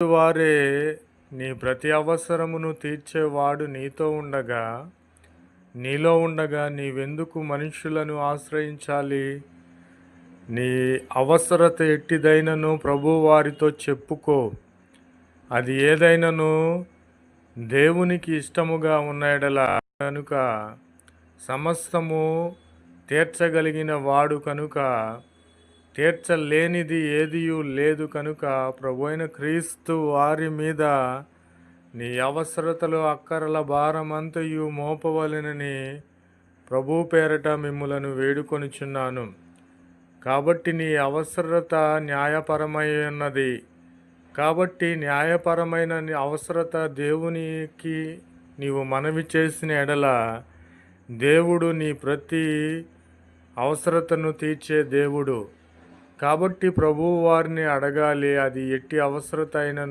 వారే నీ ప్రతి అవసరమును తీర్చేవాడు నీలో ఉండగా నీవెందుకు మనుష్యులను ఆశ్రయించాలి? నీ అవసరత ఎట్టిదైనను ప్రభువారితో చెప్పుకో. అది ఏదైనను దేవునికి ఇష్టముగా ఉన్న యెడల కనుక సమస్తము తీర్చగలిగిన వాడు కనుక తీర్చలేనిది ఏదియూ లేదు కనుక ప్రభువైన క్రీస్తు వారి మీద నీ అవసరతలు అక్కరల భారమంతయు మోపవలెనని ప్రభు పేరట మిమ్ములను వేడుకొనుచున్నాను. కాబట్టి నీ అవసరత న్యాయపరమైనది. కాబట్టి న్యాయపరమైన అవసరత దేవునికి నీవు మనవి చేసిన ఎడల దేవుడు నీ ప్రతి అవసరతను తీర్చే దేవుడు. కాబట్టి ప్రభువు వారిని అడగాలి, అది ఎట్టి అవసరత అయినను